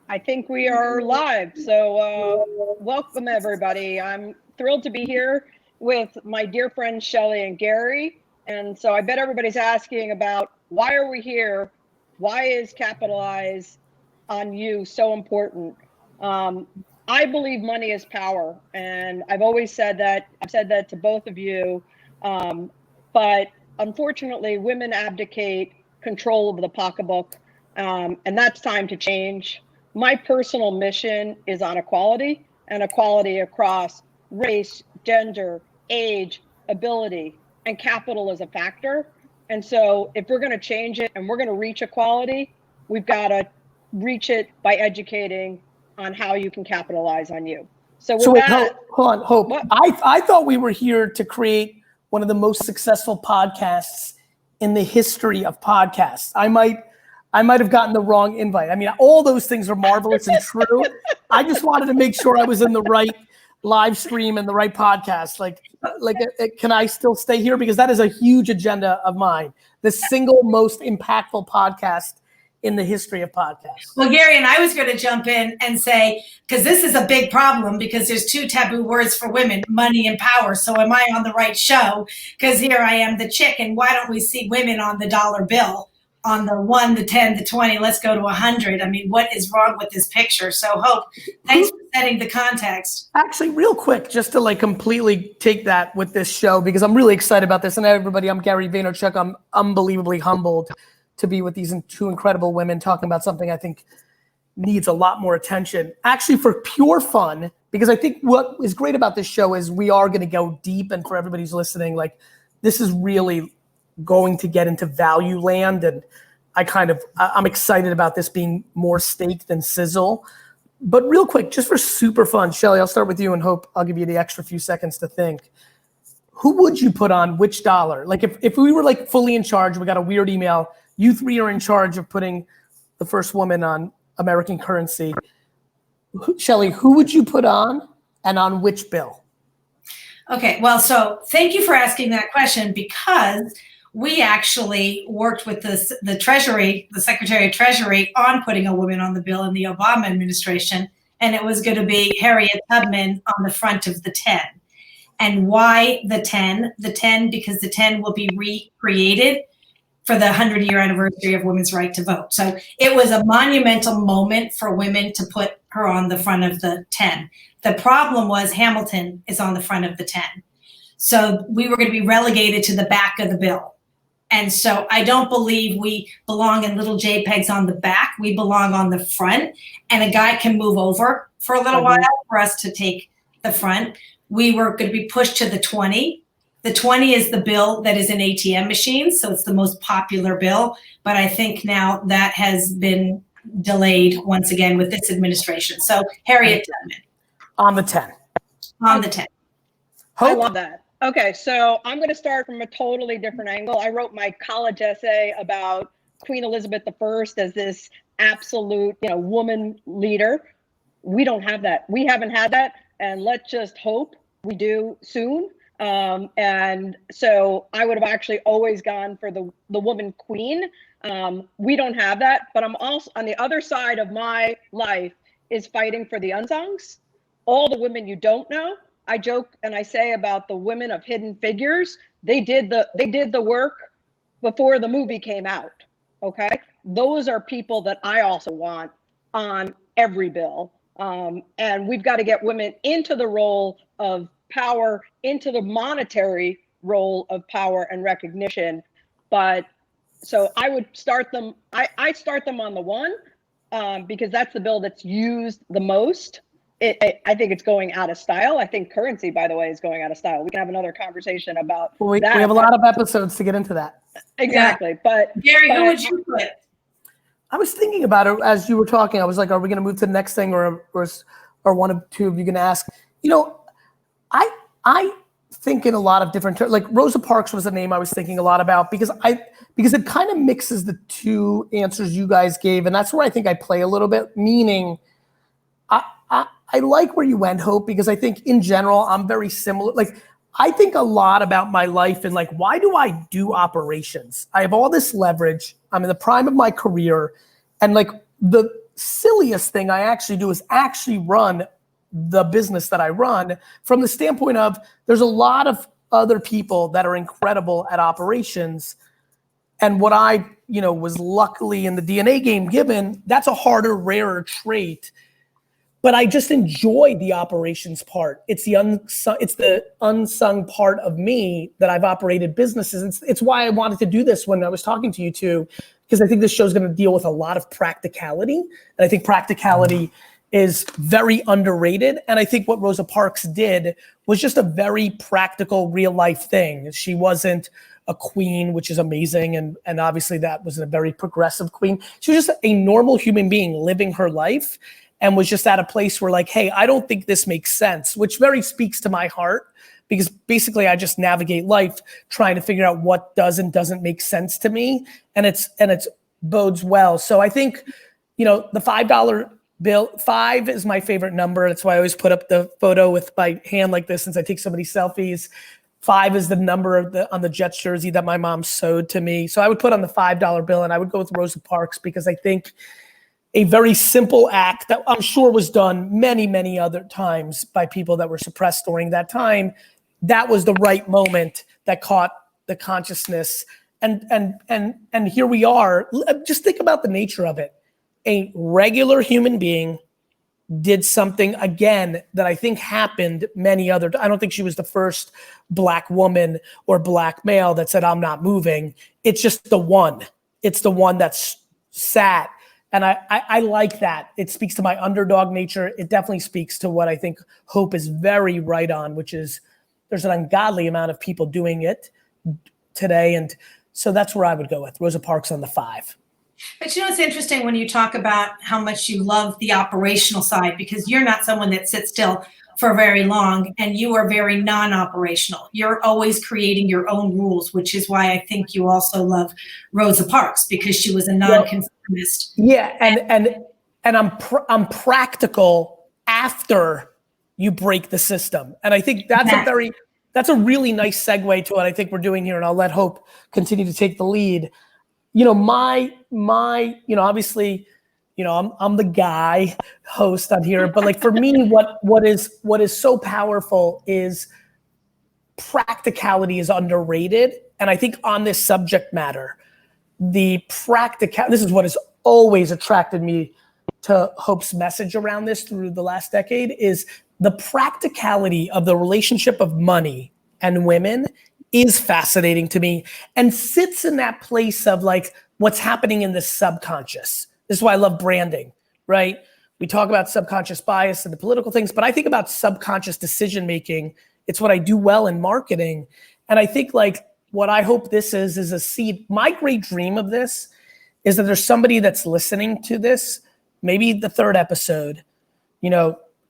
I think we are live. So welcome, everybody. I'm thrilled to be here with my dear friends, Shelley and Gary. And so I bet everybody's asking about why are we here? Why is Capitalize on You so important? I believe money is power. And I've always said that. I've said that to both of you. But unfortunately, women abdicate control of the pocketbook. And that's time to change. My personal mission is on equality, and equality across race, gender, age, ability, and capital is a factor. And so if we're going to change it and we're going to reach equality, we've got to reach it by educating on how you can capitalize on you. So with that, hold on, Hope. I thought we were here to create one of the most successful podcasts in the history of podcasts. I might have gotten the wrong invite. I mean, all those things are marvelous and true. I just wanted to make sure I was in the right live stream and the right podcast. Can I still stay here? Because that is a huge agenda of mine. The single most impactful podcast in the history of podcasts. Well, Gary, and I was going to jump in and say, because this is a big problem because there's two taboo words for women, money and power. So am I on the right show? Because here I am, the chick, and why don't we see women on the dollar bill? On the 1, the 10, the 20, let's go to 100. I mean, what is wrong with this picture? So Hope, thanks for setting the context. Actually, real quick, just to completely take that with this show, because I'm really excited about this. And everybody, I'm Gary Vaynerchuk. I'm unbelievably humbled to be with these two incredible women talking about something I think needs a lot more attention. Actually, for pure fun, because I think what is great about this show is we are going to go deep. And for everybody who's listening, this is really going to get into value land, and I'm excited about this being more steak than sizzle. But real quick, just for super fun, Shelley, I'll start with you and Hope I'll give you the extra few seconds to think. Who would you put on which dollar? If we were fully in charge, we got a weird email, you three are in charge of putting the first woman on American currency. Shelley, who would you put on and on which bill? Okay, well, so thank you for asking that question, because we actually worked with the Treasury, the Secretary of Treasury, on putting a woman on the bill in the Obama administration, and it was going to be Harriet Tubman on the front of the 10. And why the 10? The 10 because the 10 will be recreated for the 100-year anniversary of women's right to vote. So it was a monumental moment for women to put her on the front of the 10. The problem was Hamilton is on the front of the 10. So we were going to be relegated to the back of the bill. And so I don't believe we belong in little JPEGs on the back. We belong on the front, and a guy can move over for a little while for us to take the front. We were going to be pushed to the 20. The 20 is the bill that is in ATM machines, so it's the most popular bill. But I think now that has been delayed once again with this administration. So Harriet Tubman. On the 10. On the 10. Hope. I love that. Okay, so I'm going to start from a totally different angle. I wrote my college essay about Queen Elizabeth I as this absolute, woman leader. We don't have that. We haven't had that, and let's just hope we do soon. And so I would have actually always gone for the woman queen. We don't have that, but I'm also on the other side of my life is fighting for the unsungs, all the women you don't know. I joke and I say about the women of Hidden Figures. They did the work before the movie came out. Okay, those are people that I also want on every bill. And we've got to get women into the role of power, into the monetary role of power and recognition. But so I would start them. I start them on the 1 because that's the bill that's used the most. I think it's going out of style. I think currency, by the way, is going out of style. We can have another conversation about that. We have a lot of episodes to get into that. Exactly. Yeah. But Gary, who would you put? I was thinking about it as you were talking. I was like, are we going to move to the next thing, or one of two of you going to ask? I think in a lot of different terms. Like Rosa Parks was a name I was thinking a lot about because it kind of mixes the two answers you guys gave, and that's where I think I play a little bit. Meaning, I like where you went, Hope, because I think in general I'm very similar. Like I think a lot about my life and why do I do operations? I have all this leverage. I'm in the prime of my career, and silliest thing I actually do is actually run the business that I run from the standpoint of there's a lot of other people that are incredible at operations. And what I, was luckily in the DNA game given, that's a harder, rarer trait. But I just enjoy the operations part. It's the unsung part of me that I've operated businesses. It's why I wanted to do this when I was talking to you two, because I think this show is going to deal with a lot of practicality. And I think practicality is very underrated. And I think what Rosa Parks did was just a very practical, real life thing. She wasn't a queen, which is amazing. And obviously that was a very progressive queen. She was just a normal human being living her life and was just at a place where like, hey, I don't think this makes sense, which very speaks to my heart, because basically I just navigate life trying to figure out what does and doesn't make sense to me. And it's bodes well. So I think, the $5 bill, 5 is my favorite number. That's why I always put up the photo with my hand like this since I take so many selfies. 5 is the number on the Jets jersey that my mom sewed to me. So I would put on the $5 bill and I would go with Rosa Parks because I think a very simple act that I'm sure was done many, many other times by people that were suppressed during that time. That was the right moment that caught the consciousness. And here we are. Just think about the nature of it. A regular human being did something again that I think happened many other. I don't think she was the first Black woman or Black male that said, I'm not moving. It's just the one. It's the one that's sat. And I like that. It speaks to my underdog nature. It definitely speaks to what I think Hope is very right on, which is there's an ungodly amount of people doing it today. And so that's where I would go with Rosa Parks on the 5. But it's interesting when you talk about how much you love the operational side, because you're not someone that sits still for very long and you are very non-operational. You're always creating your own rules, which is why I think you also love Rosa Parks, because she was a non-conformist. Yeah, and I'm practical after you break the system. And I think that's that's a really nice segue to what I think we're doing here, and I'll let Hope continue to take the lead. Obviously, I'm the guy host on here, but like for me, what is so powerful is practicality is underrated. And I think on this subject matter, this is what has always attracted me to Hope's message around this through the last decade, is the practicality of the relationship of money and women is fascinating to me and sits in that place of like what's happening in the subconscious. This is why I love branding, right? We talk about subconscious bias and the political things, but I think about subconscious decision-making. It's what I do well in marketing. And I think like what I hope this is a seed. My great dream of this is that there's somebody that's listening to this, maybe the 3rd episode,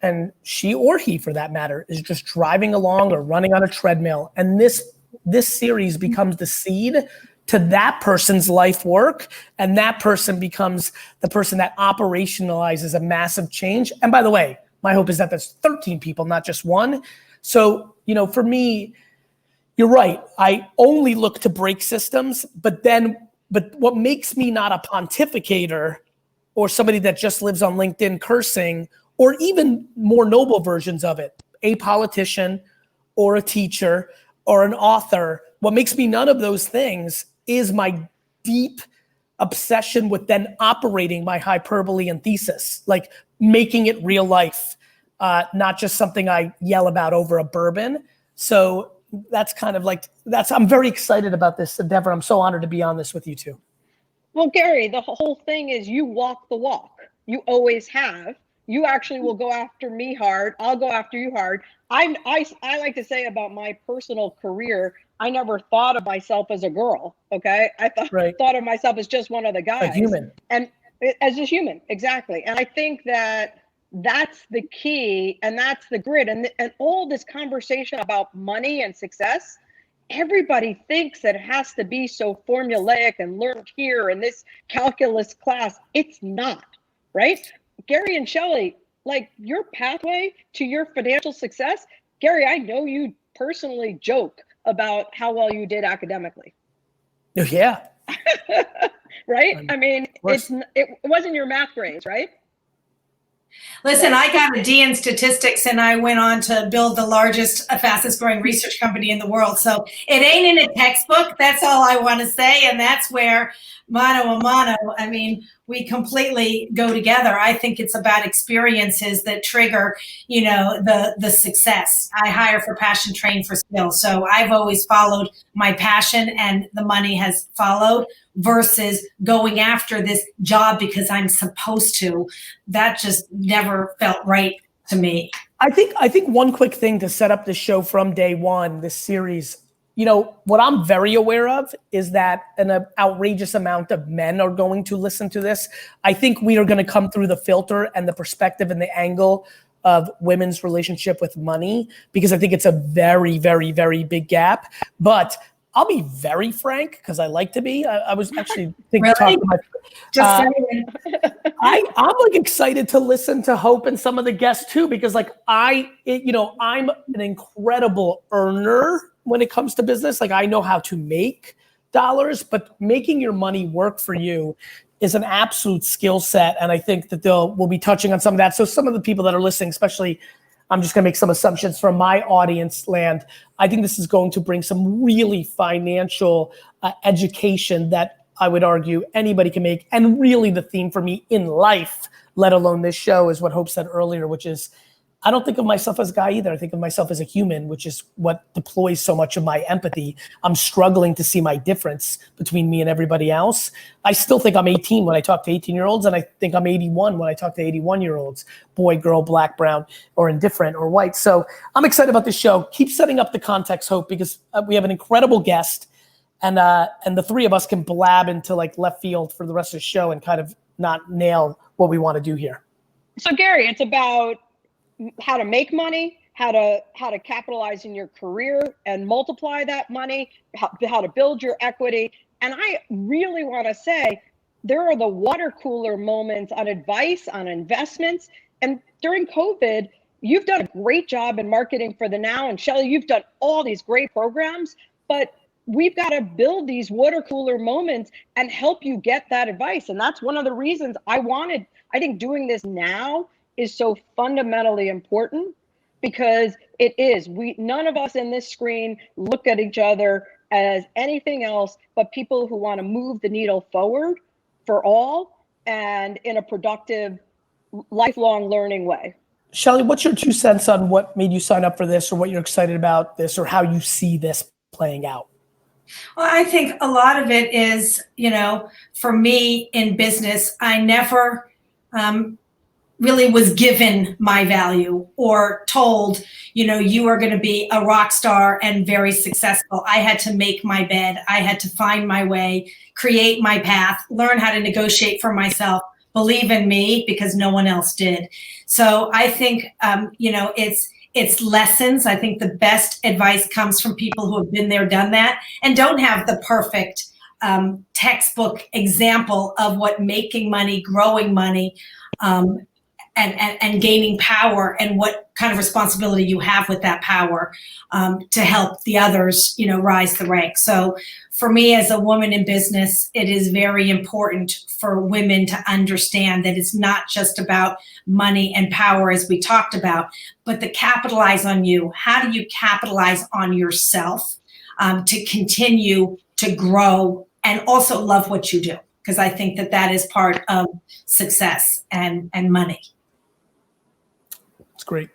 and she or he for that matter is just driving along or running on a treadmill. And this series becomes the seed to that person's life work. And that person becomes the person that operationalizes a massive change. And by the way, my hope is that there's 13 people, not just one. So, for me, you're right. I only look to break systems, but what makes me not a pontificator or somebody that just lives on LinkedIn cursing, or even more noble versions of it, a politician or a teacher or an author, what makes me none of those things is my deep obsession with then operating my hyperbole and thesis, like making it real life, not just something I yell about over a bourbon. So that's kind of like, I'm very excited about this endeavor. I'm so honored to be on this with you two. Well, Gary, the whole thing is you walk the walk. You always have. You actually will go after me hard. I'll go after you hard. I like to say about my personal career, I never thought of myself as a girl. Okay, I thought of myself as just one of the guys. A human. And as a human, exactly. And I think that's the key, and that's the grit. And all this conversation about money and success, everybody thinks that it has to be so formulaic and learned here in this calculus class. It's not, right? Gary and Shelley, like your pathway to your financial success, Gary, I know you personally joke about how well you did academically. Yeah. right? I mean, course. it wasn't your math grades, right? Listen, I got a D in statistics and I went on to build the largest, fastest growing research company in the world. So it ain't in a textbook. That's all I want to say. And that's where mano a mano, I mean, we completely go together. I think it's about experiences that trigger, the success. I hire for passion, train for skill. So I've always followed my passion and the money has followed versus going after this job because I'm supposed to. That just never felt right to me. I think one quick thing to set up this show from day one, this series, what I'm very aware of is that an outrageous amount of men are going to listen to this. I think we are going to come through the filter and the perspective and the angle of women's relationship with money, because I think it's a very, very, very big gap. But I'll be very frank, because I like to be. I was actually thinking, Really? I'm like excited to listen to Hope and some of the guests too, because I'm an incredible earner when it comes to business. Like, I know how to make dollars, but making your money work for you is an absolute skill set. And I think that we'll be touching on some of that. So some of the people that are listening, especially, I'm just gonna make some assumptions from my audience land. I think this is going to bring some really financial education that I would argue anybody can make. And really the theme for me in life, let alone this show, is what Hope said earlier, which is, I don't think of myself as a guy either. I think of myself as a human, which is what deploys so much of my empathy. I'm struggling to see my difference between me and everybody else. I still think I'm 18 when I talk to 18-year-olds, and I think I'm 81 when I talk to 81-year-olds, boy, girl, black, brown, or indifferent, or white. So I'm excited about this show. Keep setting up the context, Hope, because we have an incredible guest, and the three of us can blab into left field for the rest of the show and kind of not nail what we want to do here. So Gary, it's about how to make money, how to capitalize in your career and multiply that money, how to build your equity. And I really want to say, there are the water cooler moments on advice, on investments. And during COVID, you've done a great job in marketing for the now. And Shelley, you've done all these great programs, but we've got to build these water cooler moments and help you get that advice. And that's one of the reasons I think doing this now is so fundamentally important, because it is. None of us in this screen look at each other as anything else but people who want to move the needle forward for all and in a productive, lifelong learning way. Shelley, what's your 2 cents on what made you sign up for this, or what you're excited about this, or how you see this playing out? Well, I think a lot of it is, for me in business, I never really was given my value or told, you are going to be a rock star and very successful. I had to make my bed. I had to find my way, create my path, learn how to negotiate for myself, believe in me, because no one else did. So I think, it's lessons. I think the best advice comes from people who have been there, done that, and don't have the perfect textbook example of what making money, growing money, and gaining power, and what kind of responsibility you have with that power to help the others, rise the ranks. So for me as a woman in business, it is very important for women to understand that it's not just about money and power, as we talked about, but to capitalize on you. How do you capitalize on yourself to continue to grow and also love what you do? Because I think that is part of success and money. It's great.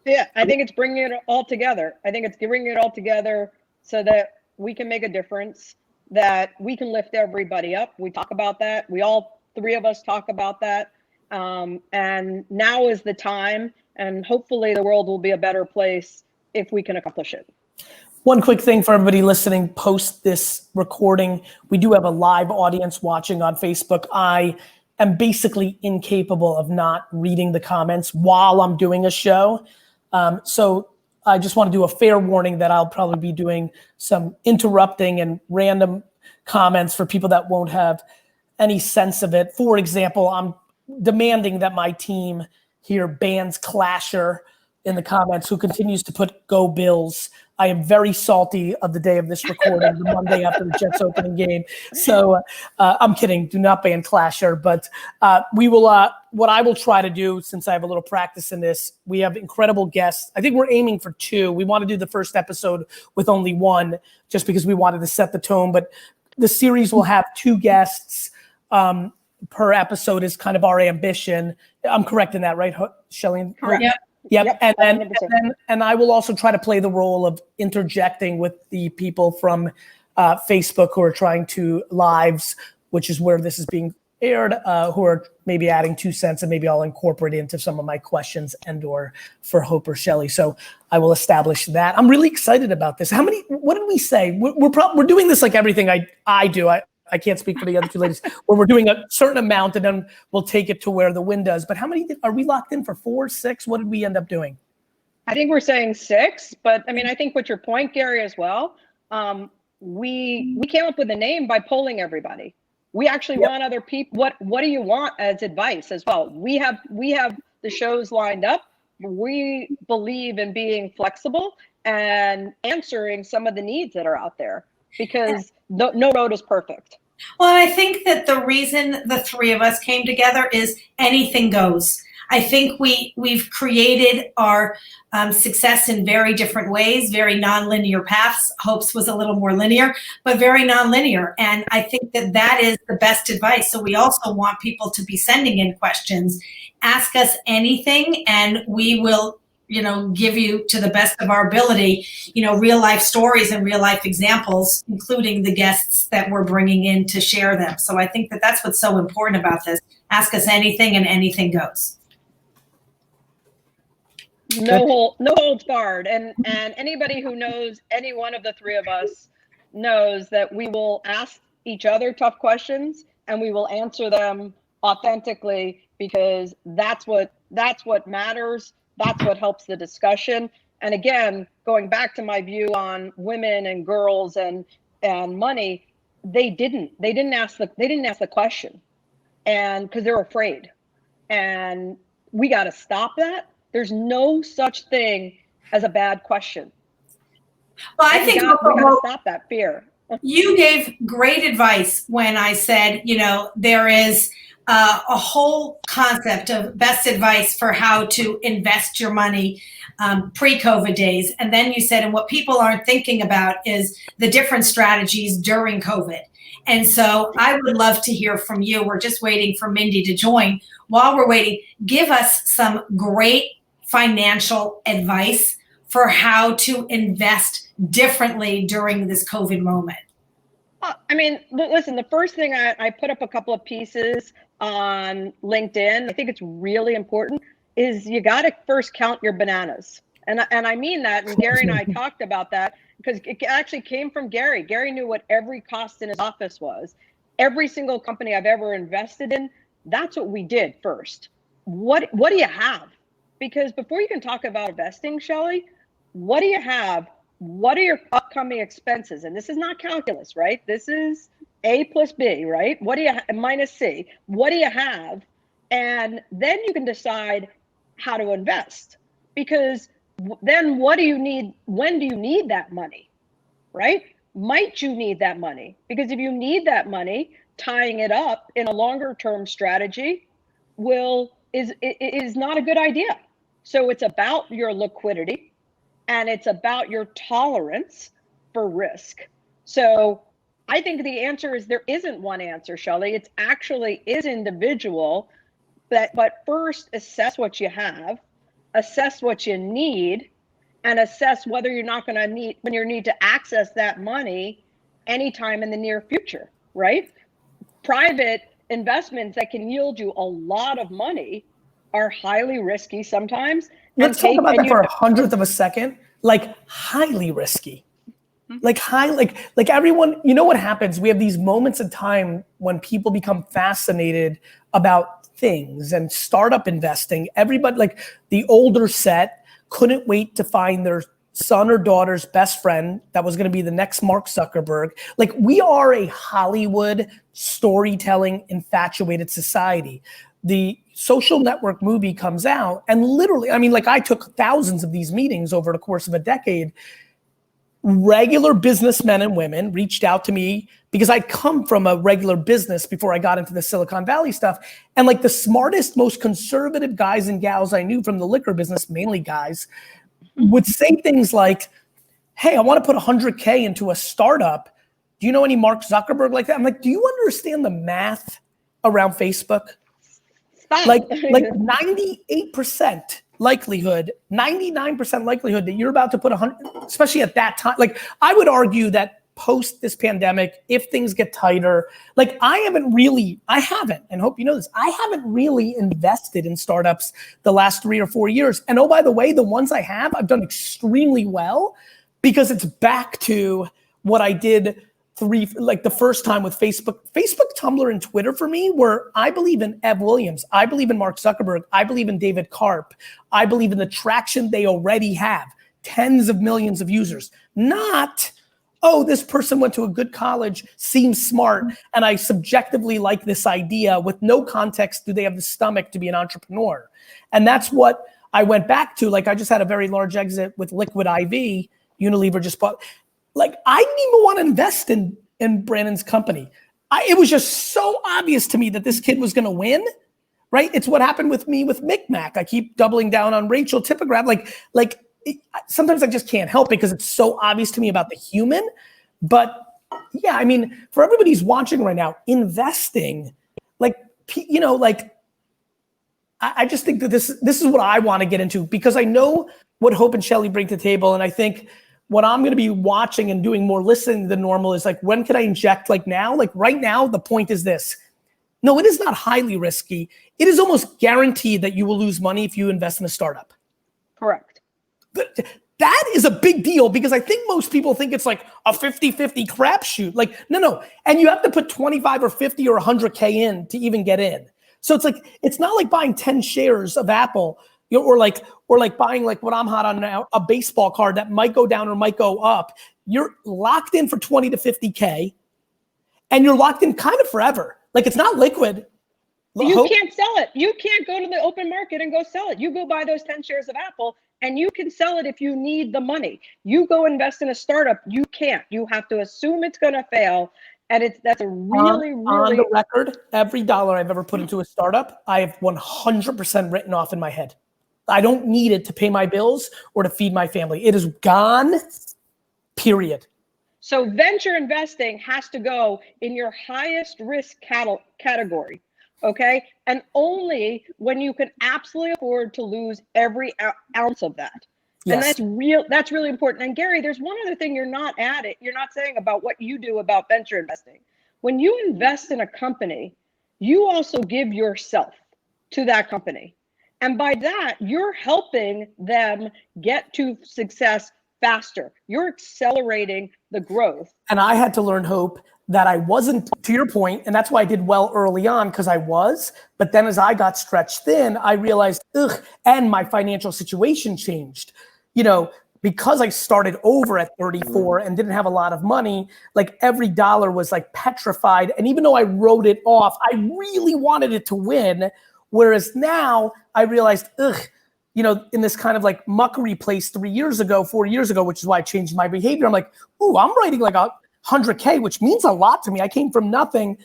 Yeah, I think it's bringing it all together. I think it's bringing it all together so that we can make a difference, that we can lift everybody up. We talk about that. We all 3 of us talk about that. And now is the time, and hopefully the world will be a better place if we can accomplish it. One quick thing for everybody listening, post this recording, we do have a live audience watching on Facebook. I am basically incapable of not reading the comments while I'm doing a show. So I just want to do a fair warning that I'll probably be doing some interrupting and random comments for people that won't have any sense of it. For example, I'm demanding that my team here bans Clasher in the comments, who continues to put "Go Bills" I am very salty of the day of this recording, the Monday after the Jets opening game. So I'm kidding. Do not ban Clasher. But we will. What I will try to do, since I have a little practice in this, we have incredible guests. I think we're aiming for 2. We want to do the first episode with only 1, just because we wanted to set the tone. But the series will have 2 guests per episode is kind of our ambition. I'm correct in that, right, Shelley? Correct. Yep. And I will also try to play the role of interjecting with the people from Facebook who are trying to lives, which is where this is being aired, who are maybe adding 2 cents, and maybe I'll incorporate it into some of my questions and or for Hope or Shelley. So I will establish that. I'm really excited about this. What did we say? We're doing this like everything I do. I can't speak for the other 2 ladies, where we're doing a certain amount and then we'll take it to where the win does. But how many are we locked in for? 4, 6? What did we end up doing? I think we're saying 6, but I mean, I think with your point, Gary, as well, we came up with a name by polling everybody. We actually want other people. What do you want as advice as well? We have the shows lined up. We believe in being flexible and answering some of the needs that are out there, because no road is perfect. Well, I think that the reason the 3 of us came together is anything goes. I think we've created our success in very different ways, very nonlinear paths. Hope's was a little more linear, but very nonlinear. And I think that is the best advice. So we also want people to be sending in questions. Ask us anything, and we will give you, to the best of our ability, real life stories and real life examples, including the guests that we're bringing in to share them. So I think that that's what's so important about this. Ask us anything, and anything goes. No holds barred. And anybody who knows any one of the 3 of us knows that we will ask each other tough questions, and we will answer them authentically, because that's what matters. That's what helps the discussion. And again, going back to my view on women and girls and money, they didn't ask the question, and because they're afraid. And we got to stop that. There's no such thing as a bad question. Well, I think we got to stop that fear. You gave great advice when I said, there is a whole concept of best advice for how to invest your money pre-COVID days. And then you said, and what people aren't thinking about is the different strategies during COVID. And so I would love to hear from you. We're just waiting for Mindy to join. While we're waiting, give us some great financial advice for how to invest differently during this COVID moment. I mean, listen, the first thing I put up a couple of pieces on LinkedIn. I think it's really important is you got to first count your bananas. And I mean that, and Gary and I talked about that, because it actually came from Gary. Gary knew what every cost in his office was. Every single company I've ever invested in, that's what we did first. What do you have? Because before you can talk about investing, Shelley, what do you have? What are your upcoming expenses? And this is not calculus, right? This is A plus B, right? What do you minus C? What do you have? And then you can decide how to invest, because then what do you need? When do you need that money, right? Might you need that money? Because if you need that money, tying it up in a longer term strategy is not a good idea. So it's about your liquidity, and it's about your tolerance for risk. So I think the answer is there isn't one answer, Shelley. It's actually is individual, but first assess what you have, assess what you need, and assess whether you're not going to need to access that money anytime in the near future, right? Private investments that can yield you a lot of money are highly risky sometimes. Let's talk about that for 1/100 of a second. Like highly risky. Like everyone, you know what happens? We have these moments in time when people become fascinated about things and startup investing. Everybody, like the older set, couldn't wait to find their son or daughter's best friend that was going to be the next Mark Zuckerberg. Like we are a Hollywood storytelling infatuated society. The Social Network movie comes out, and literally, I mean, like I took thousands of these meetings over the course of a decade. regular businessmen and women reached out to me because I'd come from a regular business before I got into the Silicon Valley stuff. And like the smartest, most conservative guys and gals I knew from the liquor business, mainly guys, would say things like, hey, I want to put 100K into a startup. Do you know any Mark Zuckerberg like that? I'm like, do you understand the math around Facebook? Stop. Like 98% likelihood, 99% likelihood that you're about to put 100, especially at that time. Like I would argue that post this pandemic, if things get tighter, like I haven't, and hope you know this, I haven't really invested in startups the last 3 or 4 years. And oh, by the way, the ones I have, I've done extremely well because it's back to what I did the first time with Facebook, Tumblr, and Twitter for me, where I believe in Ev Williams, I believe in Mark Zuckerberg, I believe in David Karp, I believe in the traction they already have, tens of millions of users, not, oh, this person went to a good college, seems smart, and I subjectively like this idea with no context, do they have the stomach to be an entrepreneur? And that's what I went back to. Like I just had a very large exit with Liquid IV, Unilever just bought. Like I didn't even want to invest in Brandon's company. It was just so obvious to me that this kid was going to win, right? It's what happened with me with Micmac. I keep doubling down on Rachel Tipograph. Sometimes I just can't help it because it's so obvious to me about the human. But yeah, I mean, for everybody who's watching right now, investing, I just think that this is what I want to get into because I know what Hope and Shelley bring to the table, and I think what I'm going to be watching and doing more listening than normal is like, when can I inject like now? Like right now, the point is this. No, it is not highly risky. It is almost guaranteed that you will lose money if you invest in a startup. Correct. That is a big deal because I think most people think it's like a 50-50 crapshoot. Like, no. And you have to put 25 or 50 or 100K in to even get in. So it's like, it's not like buying 10 shares of Apple, or like buying like what I'm hot on now, a baseball card that might go down or might go up. You're locked in for 20 to 50K and you're locked in kind of forever. Like it's not liquid. You can't sell it. You can't go to the open market and go sell it. You go buy those 10 shares of Apple and you can sell it if you need the money. You go invest in a startup, you can't. You have to assume it's going to fail. And that's a really on the record, every dollar I've ever put into a startup, I have 100% written off in my head. I don't need it to pay my bills or to feed my family. It is gone, period. So venture investing has to go in your highest risk category, okay? And only when you can absolutely afford to lose every ounce of that. Yes. And that's really important. And Gary, there's one other thing you're not saying about what you do about venture investing. When you invest in a company, you also give yourself to that company. And by that, you're helping them get to success faster. You're accelerating the growth. And I had to learn, Hope, that I wasn't, to your point, and that's why I did well early on, because I was, but then as I got stretched thin, I realized, and my financial situation changed. Because I started over at 34 and didn't have a lot of money, like every dollar was like petrified. And even though I wrote it off, I really wanted it to win. Whereas now I realized, in this kind of like muckery place 4 years ago, which is why I changed my behavior. I'm like, I'm writing like 100K, which means a lot to me. I came from nothing,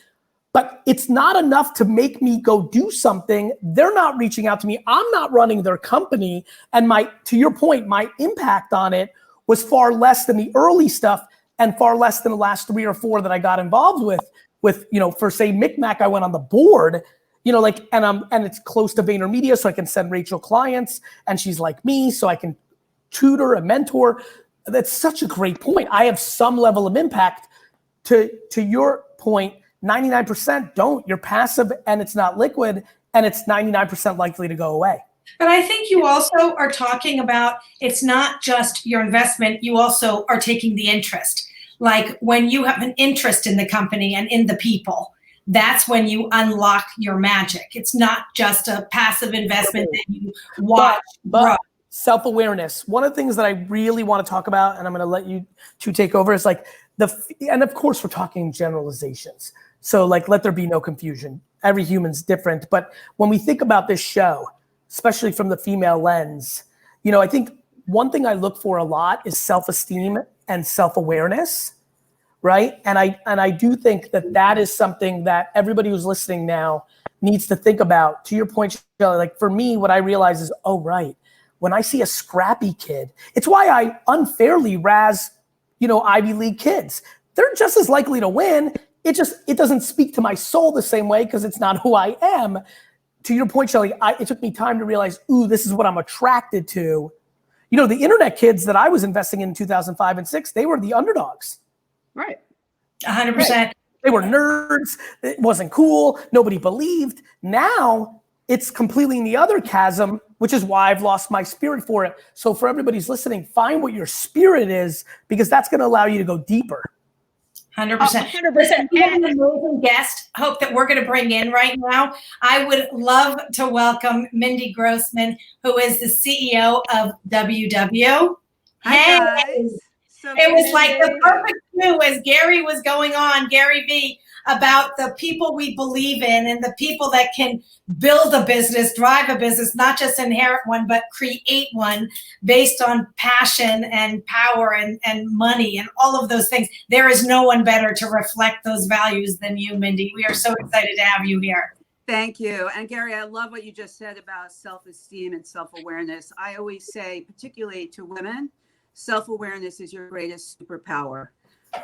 but it's not enough to make me go do something. They're not reaching out to me. I'm not running their company. And to your point, my impact on it was far less than the early stuff and far less than the last 3 or 4 that I got involved with, for say Micmac, I went on the board. And it's close to VaynerMedia, so I can send Rachel clients, and she's like me, so I can tutor and mentor. That's such a great point. I have some level of impact. To your point, 99% don't. You're passive, and it's not liquid, and it's 99% likely to go away. But I think you also are talking about, it's not just your investment, you also are taking the interest. Like when you have an interest in the company and in the people, that's when you unlock your magic. It's not just a passive investment that you watch. But self-awareness. One of the things that I really want to talk about, and I'm going to let you two take over, is like and of course we're talking generalizations. So like, let there be no confusion. Every human's different. But when we think about this show, especially from the female lens, I think one thing I look for a lot is self-esteem and self-awareness, right? And I do think that is something that everybody who's listening now needs to think about. To your point, Shelley, like for me, what I realize is, oh, right, when I see a scrappy kid, it's why I unfairly razz, Ivy League kids. They're just as likely to win. It doesn't speak to my soul the same way because it's not who I am. To your point, Shelley, it took me time to realize, ooh, this is what I'm attracted to. The internet kids that I was investing in 2005 and 6, they were the underdogs. Right. 100%. They were nerds. It wasn't cool. Nobody believed. Now it's completely in the other chasm, which is why I've lost my spirit for it. So for everybody who's listening, find what your spirit is, because that's going to allow you to go deeper. 100%. 100%. Listen, we have an amazing guest, Hope, that we're going to bring in right now. I would love to welcome Mindy Grossman, who is the CEO of WW. Hi, guys. So it was like the Mindy. perfect clue as Gary was going on, Gary V, about the people we believe in and the people that can build a business, drive a business, not just inherit one, but create one based on passion and power and money and all of those things. There is no one better to reflect those values than you, Mindy. We are so excited to have you here. Thank you. And Gary, I love what you just said about self-esteem and self-awareness. I always say, particularly to women, self-awareness is your greatest superpower.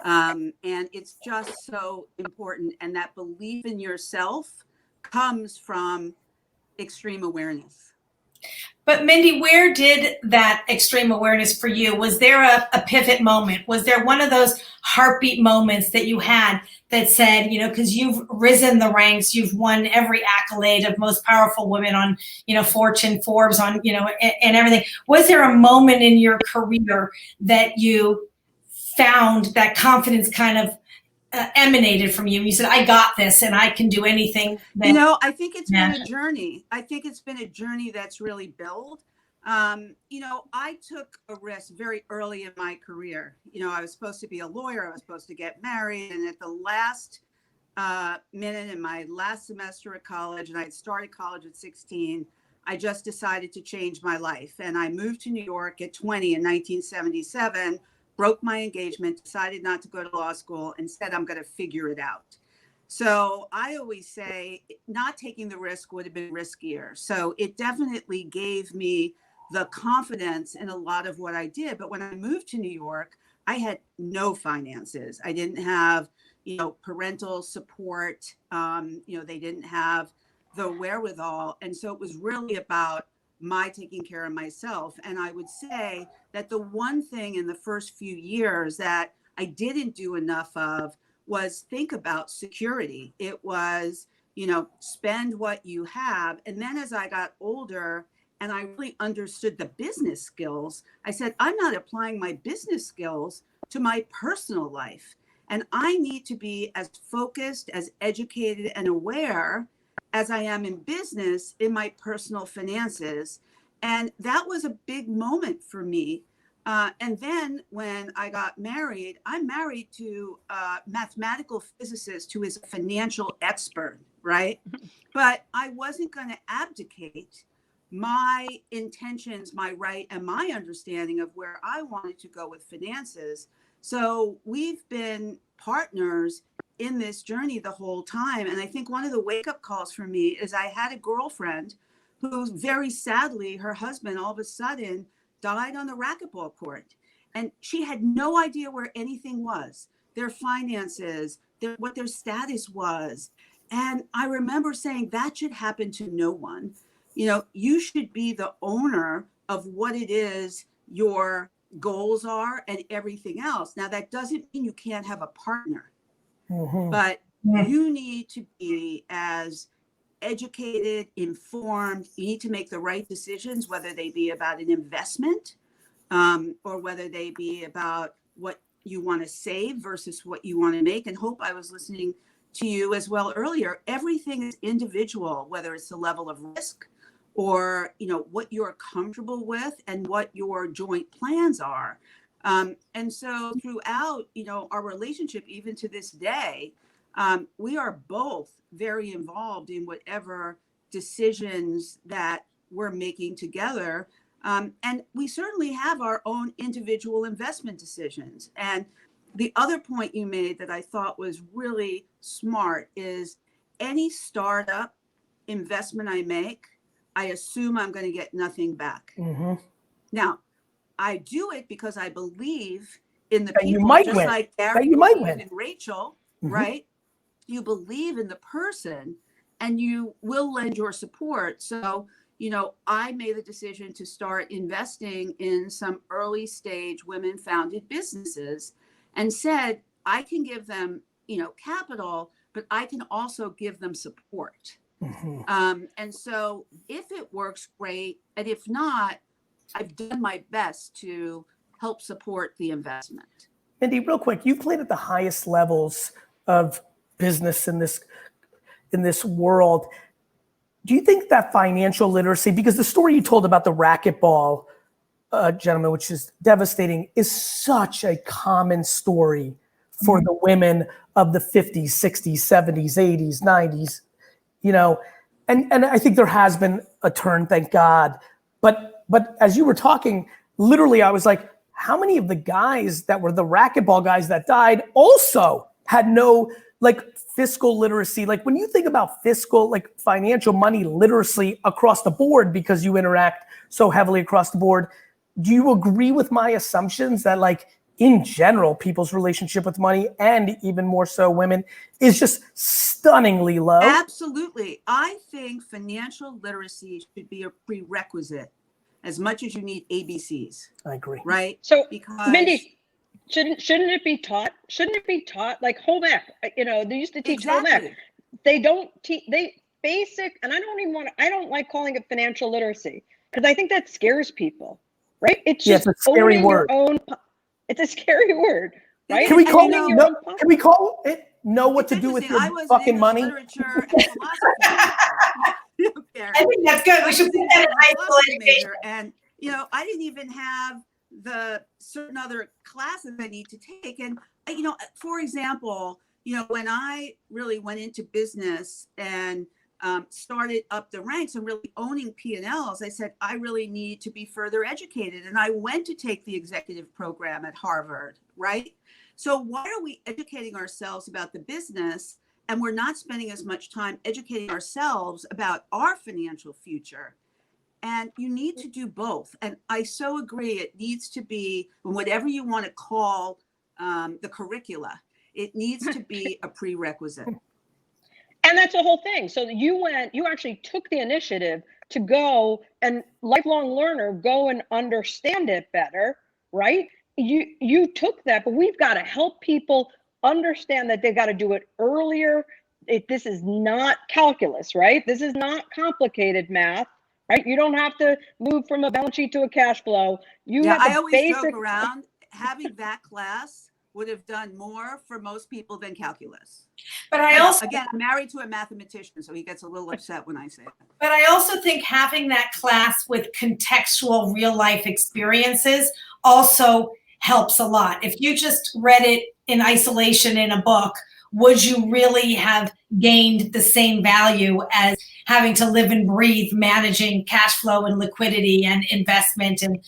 And it's just so important. And that belief in yourself comes from extreme awareness. But Mindy, where did that extreme awareness for you? Was there a pivot moment? Was there one of those heartbeat moments that you had that said, because you've risen the ranks, you've won every accolade of most powerful women on, Fortune, Forbes, on, and everything. Was there a moment in your career that you found that confidence kind of emanated from you? You said, I got this and I can do anything. I think it's been a journey. I think it's been a journey that's really built. I took a risk very early in my career. I was supposed to be a lawyer. I was supposed to get married. And at the last minute in my last semester at college, and I had started college at 16, I just decided to change my life. And I moved to New York at 20 in 1977, broke my engagement, decided not to go to law school, and said, I'm going to figure it out. So I always say not taking the risk would have been riskier. So it definitely gave me the confidence in a lot of what I did. But when I moved to New York, I had no finances. I didn't have, parental support. They didn't have the wherewithal. And so it was really about my taking care of myself. And I would say that the one thing in the first few years that I didn't do enough of was think about security. It was, spend what you have. And then as I got older and I really understood the business skills, I said, I'm not applying my business skills to my personal life. And I need to be as focused, as educated and aware as I am in business in my personal finances. And that was a big moment for me. And then when I got married, I'm married to a mathematical physicist who is a financial expert, right? But I wasn't going to abdicate my intentions, my right, and my understanding of where I wanted to go with finances. So we've been partners in this journey the whole time. And I think one of the wake-up calls for me is I had a girlfriend who very sadly, her husband all of a sudden died on the racquetball court. And she had no idea where anything was, their finances, what their status was. And I remember saying that should happen to no one. You should be the owner of what it is your goals are and everything else. Now, that doesn't mean you can't have a partner, but you need to be as educated, informed. You need to make the right decisions, whether they be about an investment or whether they be about what you want to save versus what you want to make. And Hope, I was listening to you as well earlier. Everything is individual, whether it's the level of risk or what you're comfortable with and what your joint plans are. And so throughout our relationship, even to this day, we are both very involved in whatever decisions that we're making together. And we certainly have our own individual investment decisions. And the other point you made that I thought was really smart is any startup investment I make, I assume I'm going to get nothing back. Mm-hmm. Now, I do it because I believe in the That people, you might just win. like That Gary you might believed win. in Rachel, Mm-hmm. right? You believe in the person and you will lend your support. So, I made the decision to start investing in some early stage women founded businesses and said, I can give them, capital, but I can also give them support. Mm-hmm. And so if it works, great. And if not, I've done my best to help support the investment. Mindy, real quick, you've played at the highest levels of business in this world. Do you think that financial literacy, because the story you told about the racquetball gentleman, which is devastating, is such a common story for the women of the 50s, 60s, 70s, 80s, 90s, and I think there has been a turn, thank God. But as you were talking, literally I was like, how many of the guys that were the racquetball guys that died also had no fiscal literacy? Like when you think about fiscal, financial money literacy across the board, because you interact so heavily across the board, do you agree with my assumptions that in general, people's relationship with money, and even more so women, is just stunningly low? Absolutely. I think financial literacy should be a prerequisite as much as you need ABCs. I agree. Right? So, because Mindy, shouldn't it be taught? Shouldn't it be taught like home ec? They used to teach home ec. They don't teach basic, and I don't like calling it financial literacy because I think that scares people, right? It's just it's a scary word. It's a scary word, right? Can we call it know what to do with your fucking money? Literature and philosophy. I think that's good. We should put that in high school education. And I didn't even have the certain other classes I need to take. And for example, when I really went into business and started up the ranks and really owning P&Ls, I said, I really need to be further educated. And I went to take the executive program at Harvard, right? So why are we educating ourselves about the business and we're not spending as much time educating ourselves about our financial future? And you need to do both. And I so agree, it needs to be, whatever you want to call the curricula, it needs to be a prerequisite. And that's the whole thing. So you actually took the initiative to go and lifelong learner, go and understand it better, right? You took that, but we've got to help people understand that they've got to do it earlier. This is not calculus, right? This is not complicated math, right? You don't have to move from a balance sheet to a cash flow. I always joke around, having that class would have done more for most people than calculus. But I'm married to a mathematician, so he gets a little upset when I say that. But I also think having that class with contextual real life experiences also helps a lot. If you just read it in isolation in a book, would you really have gained the same value as having to live and breathe managing cash flow and liquidity and investment and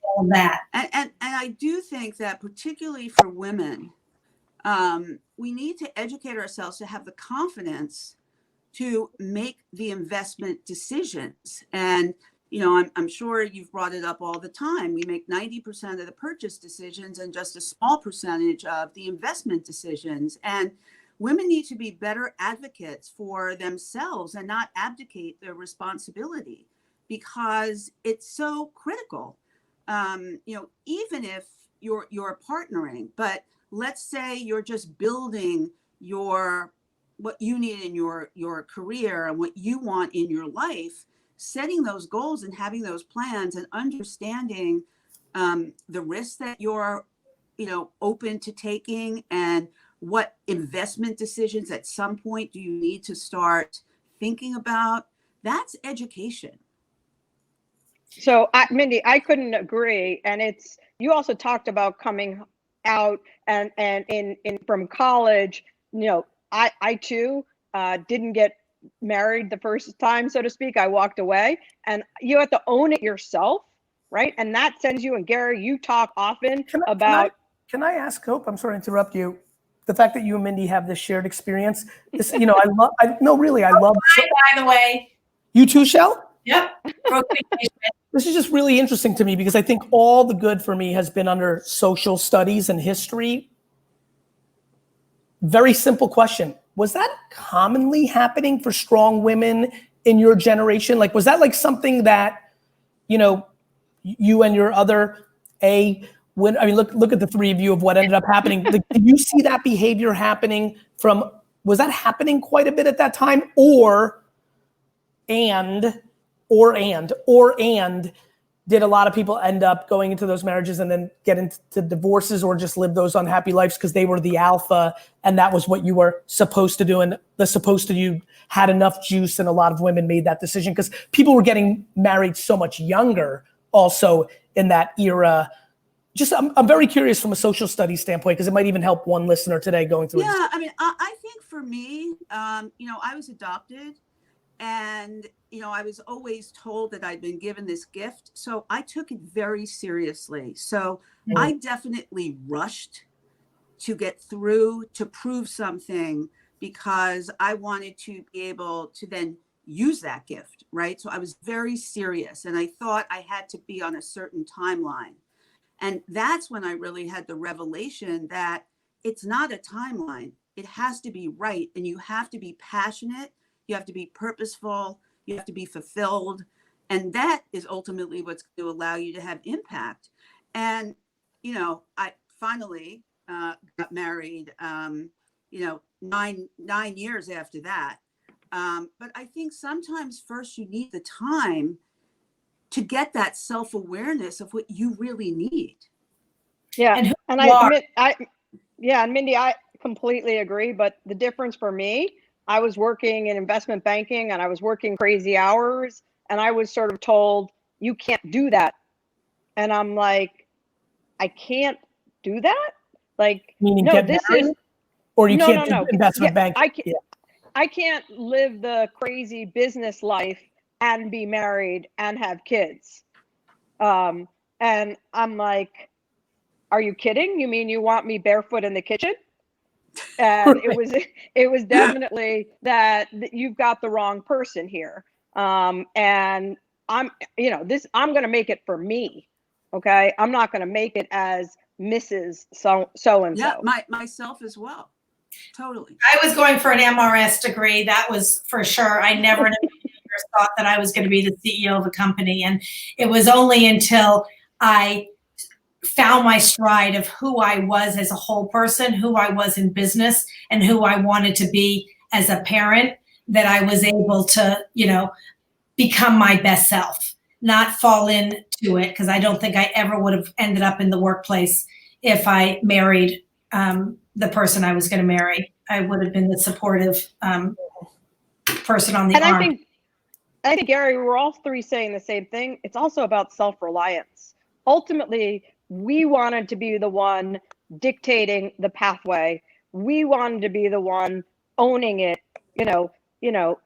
all of that? And I do think that particularly for women, we need to educate ourselves to have the confidence to make the investment decisions. And I'm sure you've brought it up all the time. We make 90% of the purchase decisions and just a small percentage of the investment decisions. And women need to be better advocates for themselves and not abdicate their responsibility, because it's so critical. Even if you're partnering, but let's say you're just building what you need in your career and what you want in your life, setting those goals and having those plans and understanding the risks that you're open to taking, and what investment decisions at some point do you need to start thinking about. That's education. So Mindy, I couldn't agree. And you also talked about coming out and in from college. I too didn't get married the first time, so to speak. I walked away, and you have to own it yourself, right? And that sends you, and Gary, you talk often Can I ask Hope? I'm sorry to interrupt you. The fact that you and Mindy have this shared experience, this, I love. I love. By the way. You too, Shell? Yep. This is just really interesting to me because I think all the good for me has been under social studies and history. Very simple question. Was that commonly happening for strong women in your generation? Like, was that like something that, you and your other look at the three of you of what ended up happening. Did you see that behavior happening was that happening quite a bit at that time? Or did a lot of people end up going into those marriages and then get into divorces or just live those unhappy lives because they were the alpha and that was what you were supposed to do, and the supposed to you had enough juice and a lot of women made that decision because people were getting married so much younger also in that era. Just I'm very curious from a social studies standpoint because it might even help one listener today going through. Yeah, I mean, I think for me, I was adopted, and I was always told that I'd been given this gift, so I took it very seriously. So I definitely rushed to get through to prove something because I wanted to be able to then use that gift, right? So I was very serious, and I thought I had to be on a certain timeline. And that's when I really had the revelation that it's not a timeline. It has to be right. And you have to be passionate. You have to be purposeful. You have to be fulfilled. And that is ultimately what's going to allow you to have impact. And, I finally got married, 9 years after that. But I think sometimes first you need the time to get that self-awareness of what you really need. Yeah. And Mindy, I completely agree. But the difference for me, I was working in investment banking and I was working crazy hours and I was sort of told, you can't do that. And I'm like, I can't do that? Like, meaning no, get this married? is, or you no, can't no, do investment banking. I can't live the crazy business life and be married and have kids. And I'm like, are you kidding? You mean you want me barefoot in the kitchen? And it was definitely that you've got the wrong person here. And I'm going to make it for me. Okay. I'm not going to make it as Mrs. So-and-so. Yeah, myself as well. Totally. I was going for an MRS degree. That was for sure. I never thought that I was going to be the CEO of a company. And it was only until I found my stride of who I was as a whole person, who I was in business, and who I wanted to be as a parent that I was able to, become my best self, not fall into it. Because I don't think I ever would have ended up in the workplace if I married the person I was going to marry. I would have been the supportive person on the arm. I think, Gary, we're all three saying the same thing. It's also about self-reliance. Ultimately, we wanted to be the one dictating the pathway. We wanted to be the one owning it.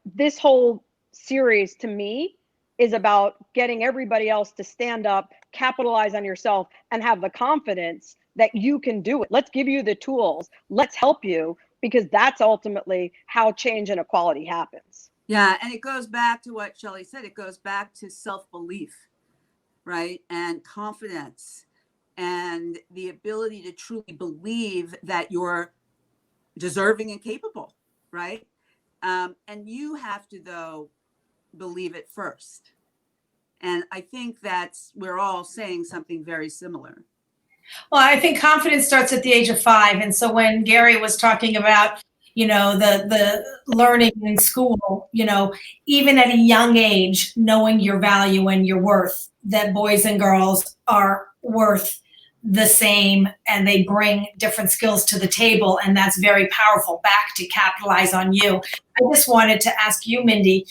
This whole series to me is about getting everybody else to stand up, capitalize on yourself, and have the confidence that you can do it. Let's give you the tools. Let's help you, because that's ultimately how change and equality happens. Yeah, and it goes back to what Shelley said. It goes back to self-belief, right? And confidence and the ability to truly believe that you're deserving and capable, right? And you have to, though, believe it first. And I think we're all saying something very similar. Well, I think confidence starts at the age of 5. And so when Gary was talking about, the learning in school, even at a young age, knowing your value and your worth, that boys and girls are worth the same and they bring different skills to the table. And that's very powerful back to capitalize on you. I just wanted to ask you, Mindy,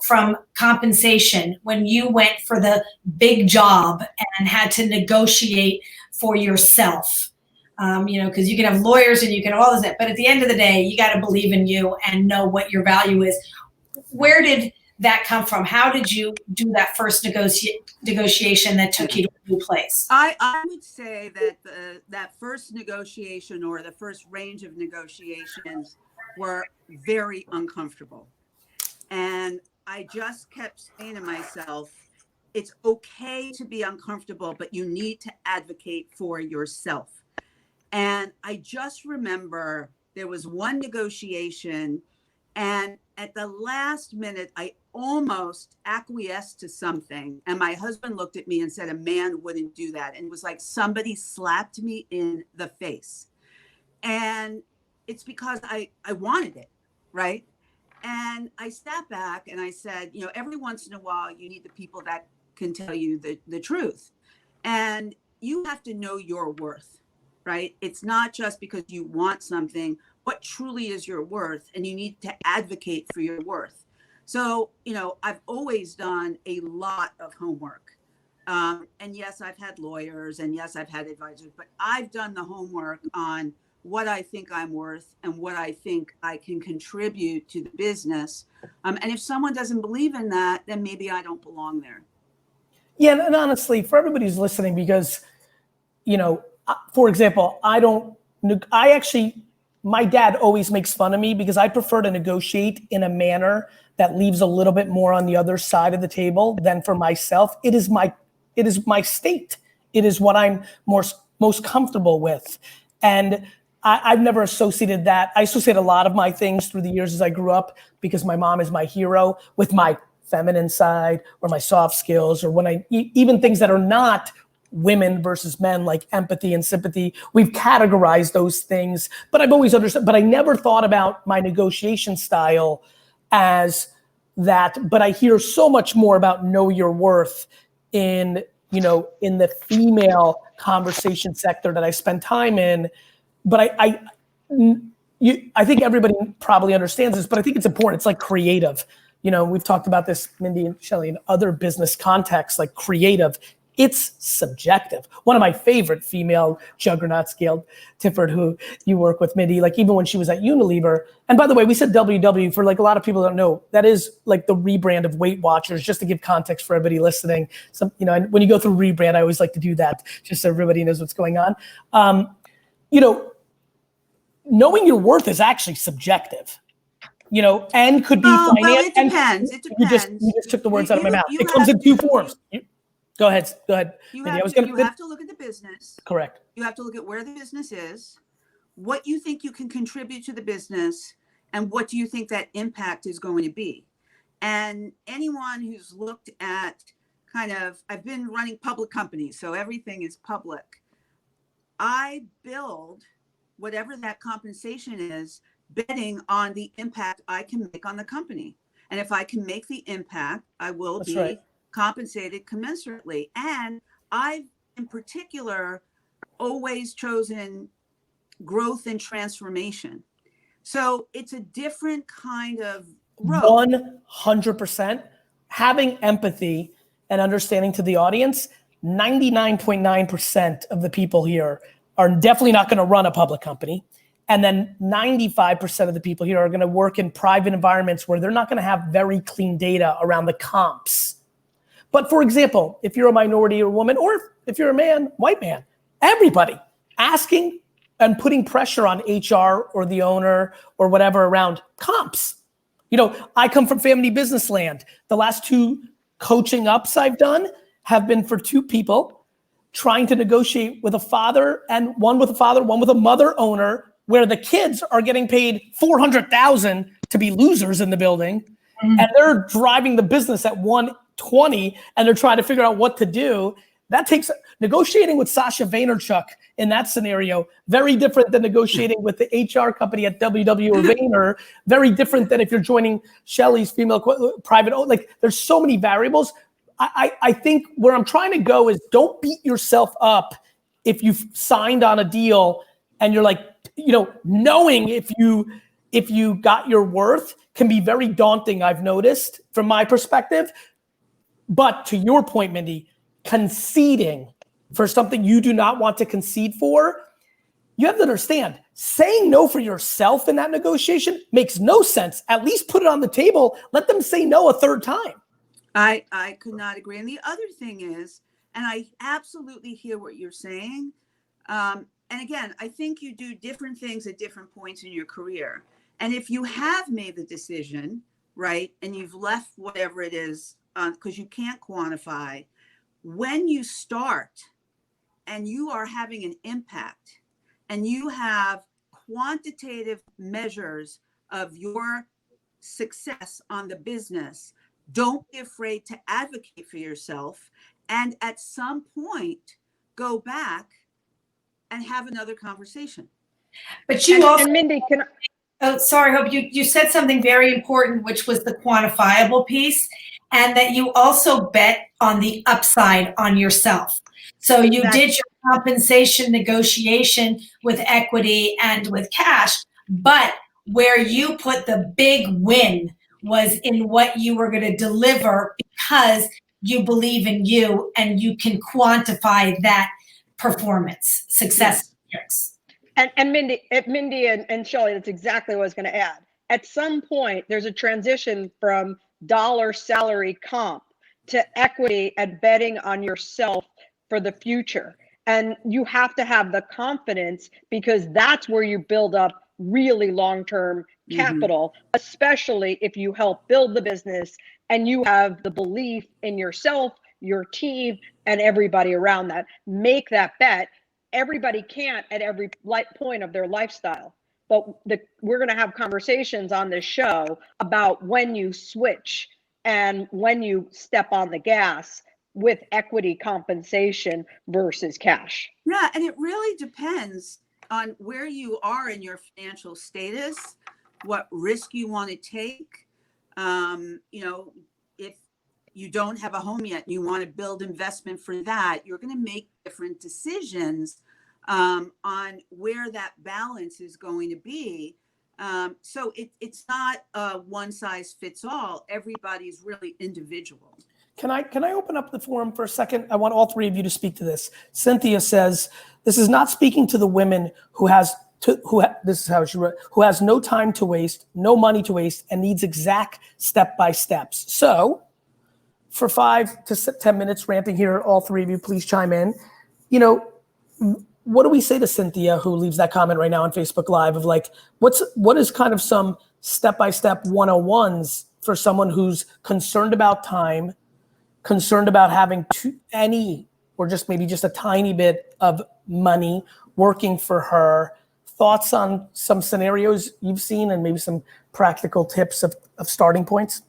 from compensation, when you went for the big job and had to negotiate for yourself, because you can have lawyers and you can have all this, but at the end of the day, you got to believe in you and know what your value is. Where did that come from? How did you do that first negotiation that took you to a new place? I would say that that first negotiation or the first range of negotiations were very uncomfortable. And I just kept saying to myself, it's okay to be uncomfortable, but you need to advocate for yourself. And I just remember there was one negotiation, and at the last minute, I almost acquiesced to something. And my husband looked at me and said, a man wouldn't do that. And it was like somebody slapped me in the face. And it's because I wanted it, right? And I sat back and I said, you know, every once in a while, you need the people that can tell you the truth. And you have to know your worth. Right? It's not just because you want something, what truly is your worth, and you need to advocate for your worth. So, you know, I've always done a lot of homework. And yes, I've had lawyers, and yes, I've had advisors, but I've done the homework on what I think I'm worth and what I think I can contribute to the business. And if someone doesn't believe in that, then maybe I don't belong there. Yeah, and honestly, for everybody who's listening, because, you know, for example, my dad always makes fun of me because I prefer to negotiate in a manner that leaves a little bit more on the other side of the table than for myself. It is my state. It is what I'm most comfortable with. And I've never associated that. I associate a lot of my things through the years as I grew up, because my mom is my hero, with my feminine side or my soft skills, or when even things that are not women versus men, like empathy and sympathy. We've categorized those things, but I've always understood, but I never thought about my negotiation style as that. But I hear so much more about know your worth in the female conversation sector that I spend time in. But I think everybody probably understands this, but I think it's important. It's like creative. You know, we've talked about this, Mindy and Shelley, in other business contexts, like creative. It's subjective. One of my favorite female juggernauts, Gail Tifford, who you work with, Mindy, like even when she was at Unilever. And by the way, we said WW for like a lot of people that don't know, that is like the rebrand of Weight Watchers, just to give context for everybody listening. So, you know, and when you go through rebrand, I always like to do that just so everybody knows what's going on. You know, knowing your worth is actually subjective. You know, and could be well, finance. It depends. It depends. You just took the words out of my mouth. It comes in two forms. Go ahead. You have to look at the business. Correct. You have to look at where the business is, what you think you can contribute to the business, and what do you think that impact is going to be. And anyone who's looked at I've been running public companies, so everything is public. I build whatever that compensation is, betting on the impact I can make on the company. And if I can make the impact, I will be compensated commensurately. And I've, in particular, always chosen growth and transformation. So it's a different kind of road. 100%. Having empathy and understanding to the audience, 99.9% of the people here are definitely not going to run a public company. And then 95% of the people here are going to work in private environments where they're not going to have very clean data around the comps. But for example, if you're a minority or woman, or if you're a man, white man, everybody asking and putting pressure on HR or the owner or whatever around comps. You know, I come from family business land. The last 2 coaching ups I've done have been for 2 people trying to negotiate with a father, and one with a mother owner, where the kids are getting paid $400,000 to be losers in the building. And they're driving the business at 120, and they're trying to figure out what to do. That takes negotiating with Sasha Vaynerchuk in that scenario, very different than negotiating with the HR company at WW or Vayner, very different than if you're joining Shelley's female private. Like, there's so many variables. I think where I'm trying to go is, don't beat yourself up if you've signed on a deal and you're like, you know, knowing if you got your worth can be very daunting, I've noticed from my perspective. But to your point, Mindy, conceding for something you do not want to concede for you have to understand, saying no for yourself in that negotiation makes no sense. At least put it on the table. Let them say no a third time. I could not agree. And the other thing is, and I absolutely hear what you're saying. And again, I think you do different things at different points in your career. And if you have made the decision, right, and you've left whatever it is, because you can't quantify, when you start and you are having an impact and you have quantitative measures of your success on the business, don't be afraid to advocate for yourself. And at some point, go back and have another conversation. But you also, and Mindy, can oh, sorry, Hope, you said something very important, which was the quantifiable piece, and that you also bet on the upside on yourself. So you did your compensation negotiation with equity and with cash, but where you put the big win was in what you were going to deliver because you believe in you and you can quantify that performance, success. Yes. And Mindy and Shelley, that's exactly what I was going to add. At some point, there's a transition from dollar salary comp to equity and betting on yourself for the future. And you have to have the confidence, because that's where you build up really long-term capital, especially if you help build the business and you have the belief in yourself, your team, and everybody around that. Make that bet. Everybody can't at every point of their lifestyle, but we're going to have conversations on this show about when you switch and when you step on the gas with equity compensation versus cash. Yeah, and it really depends on where you are in your financial status, what risk you want to take. If you don't have a home yet and you want to build investment for that, you're going to make different decisions on where that balance is going to be. So it's not a one size fits all. Everybody's really individual. Can I open up the forum for a second? I want all three of you to speak to this. Cynthia says, this is not speaking to the women who has no time to waste, no money to waste, and needs exact step-by-steps. So for 5 to 10 minutes ranting here, all three of you, please chime in. What do we say to Cynthia, who leaves that comment right now on Facebook Live, of like, what is kind of some step-by-step 101s for someone who's concerned about time, concerned about having or just maybe just a tiny bit of money working for her? Thoughts on some scenarios you've seen and maybe some practical tips of starting points?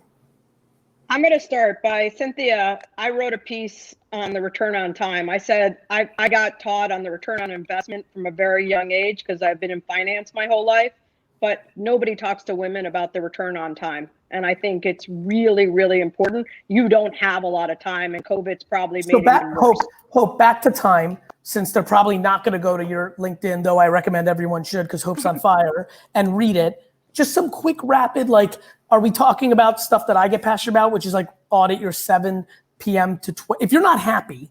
I'm going to start by Cynthia. I wrote a piece on the return on time. I said I got taught on the return on investment from a very young age because I've been in finance my whole life, but nobody talks to women about the return on time. And I think it's really, really important. You don't have a lot of time, and COVID's probably made it even worse. Hope, back to time, since they're probably not going to go to your LinkedIn, though I recommend everyone should, because Hope's on fire, and read it. Just some quick, rapid, like, are we talking about stuff that I get passionate about, which is like audit your 7 p.m. to 12? If you're not happy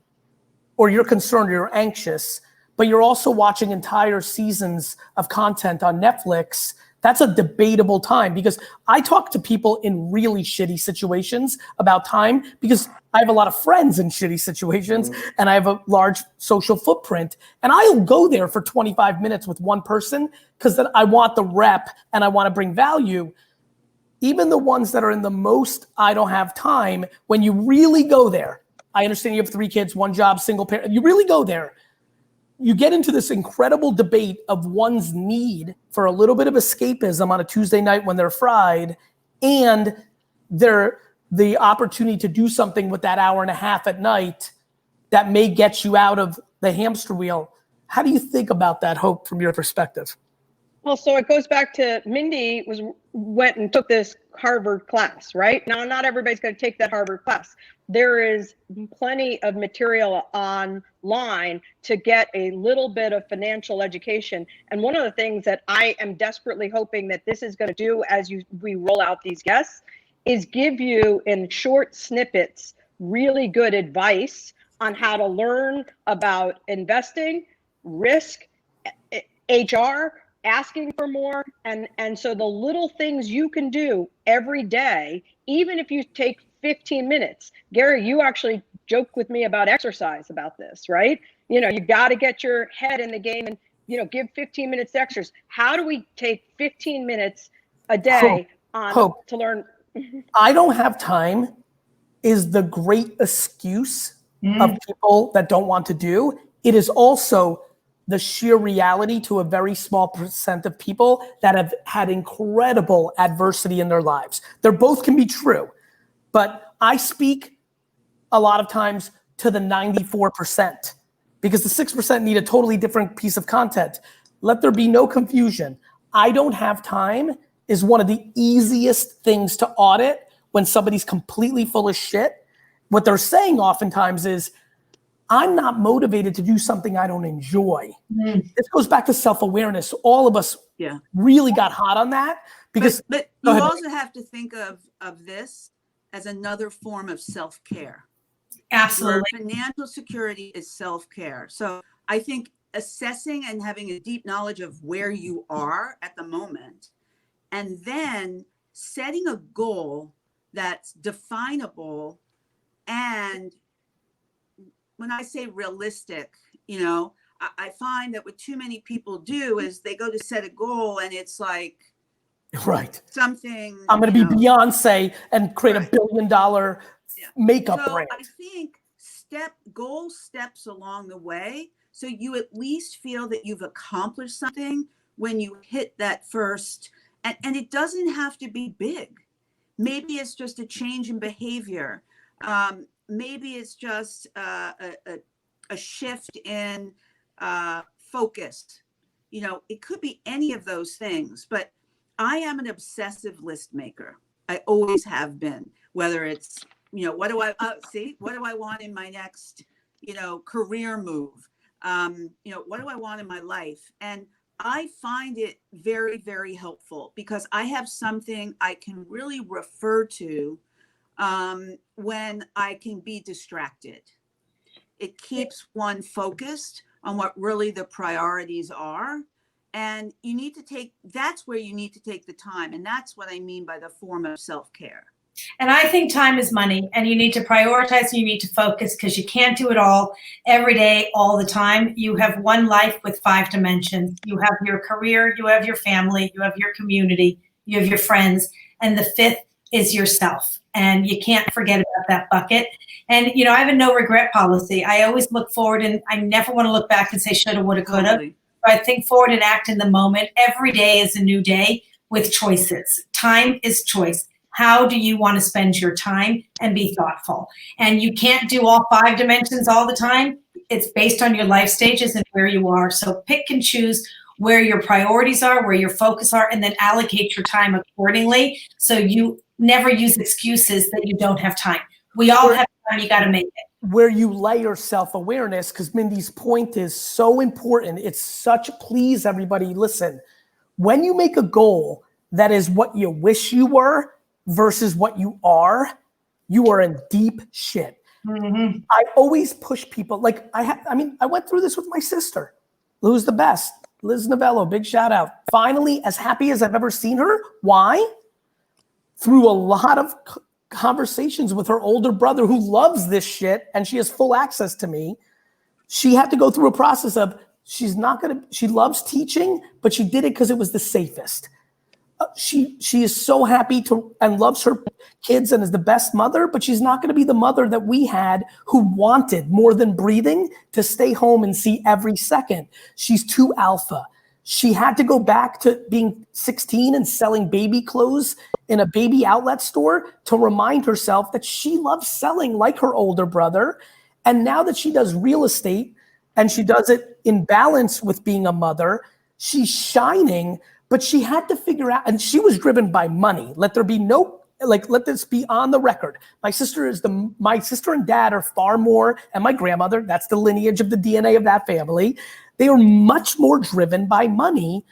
or you're concerned or you're anxious, but you're also watching entire seasons of content on Netflix, that's a debatable time, because I talk to people in really shitty situations about time, because I have a lot of friends in shitty situations and I have a large social footprint, and I'll go there for 25 minutes with one person because then I want the rep and I want to bring value. Even the ones that are in the most I don't have time, when you really go there, I understand you have 3 kids, 1 job, single parent, you really go there, you get into this incredible debate of one's need for a little bit of escapism on a Tuesday night when they're fried, and the opportunity to do something with that hour and a half at night that may get you out of the hamster wheel. How do you think about that, Hope, from your perspective? Well, so it goes back to Mindy went and took this Harvard class, right? Now, not everybody's going to take that Harvard class. There is plenty of material online to get a little bit of financial education. And one of the things that I am desperately hoping that this is going to do as we roll out these guests is give you in short snippets really good advice on how to learn about investing, risk, HR, asking for more. And so the little things you can do every day, even if you take 15 minutes. Gary, you actually joked with me about exercise about this, right? You know, you got to get your head in the game and, you know, give 15 minutes extras. How do we take 15 minutes a day to learn? I don't have time is the great excuse of people that don't want to do. It is also the sheer reality to a very small percent of people that have had incredible adversity in their lives. They're both can be true, but I speak a lot of times to the 94% because the 6% need a totally different piece of content. Let there be no confusion. I don't have time is one of the easiest things to audit when somebody's completely full of shit. What they're saying oftentimes is, I'm not motivated to do something I don't enjoy. This goes back to self-awareness. All of us really got hot on that because but you also have to think of this as another form of self-care. Absolutely. Your financial security is self-care. So I think assessing and having a deep knowledge of where you are at the moment, and then setting a goal that's definable. And when I say realistic, you know, I find that what too many people do is they go to set a goal and it's like, right, something. I'm going to be Beyonce and create $1 billion makeup brand. I think goal steps along the way, so you at least feel that you've accomplished something when you hit that first. And it doesn't have to be big. Maybe it's just a change in behavior. Maybe it's just a shift in focus. You know, it could be any of those things, but I am an obsessive list maker. I always have been, whether it's, you know, what do I want in my next, you know, career move? You know, what do I want in my life? And I find it very, very helpful because I have something I can really refer to when I can be distracted. It keeps one focused on what really the priorities are. And you need to that's where you need to take the time. And that's what I mean by the form of self-care. And I think time is money, and you need to prioritize and you need to focus because you can't do it all every day, all the time. You have one life with 5 dimensions. You have your career, you have your family, you have your community, you have your friends, and the 5th is yourself. And you can't forget about that bucket. And, you know, I have a no regret policy. I always look forward and I never want to look back and say shoulda, woulda, coulda. Totally. I think forward and act in the moment. Every day is a new day with choices. Time is choice. How do you want to spend your time and be thoughtful? And you can't do all 5 dimensions all the time. It's based on your life stages and where you are. So pick and choose where your priorities are, where your focus are, and then allocate your time accordingly. So you never use excuses that you don't have time. We all have time, you got to make it. Where you layer self-awareness, because Mindy's point is so important. It's such, please everybody listen. When you make a goal that is what you wish you were versus what you are in deep shit. I always push people. Like I went through this with my sister, who's the best. Liz Novello, big shout out. Finally, as happy as I've ever seen her. Why? Through a lot of conversations with her older brother who loves this shit and she has full access to me. She had to go through a process of she loves teaching, but she did it because it was the safest. She is so happy and loves her kids and is the best mother, but she's not going to be the mother that we had who wanted more than breathing to stay home and see every second. She's too alpha. She had to go back to being 16 and selling baby clothes in a baby outlet store to remind herself that she loves selling like her older brother. And now that she does real estate and she does it in balance with being a mother, she's shining. But she had to figure out, and she was driven by money. Let this be on the record. My sister and dad are far more, and my grandmother, that's the lineage of the DNA of that family. They are much more driven by money.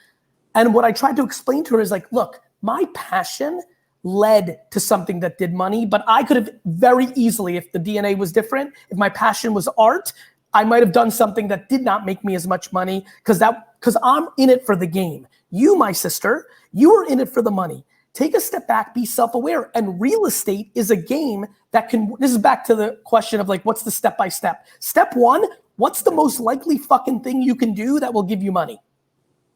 And what I tried to explain to her is like, look, my passion led to something that did money, but I could have very easily, if the DNA was different, if my passion was art, I might have done something that did not make me as much money because I'm in it for the game. You, my sister, you are in it for the money. Take a step back, be self-aware. And real estate is a game that this is back to the question of like, what's the step-by-step? Step one, what's the most likely fucking thing you can do that will give you money?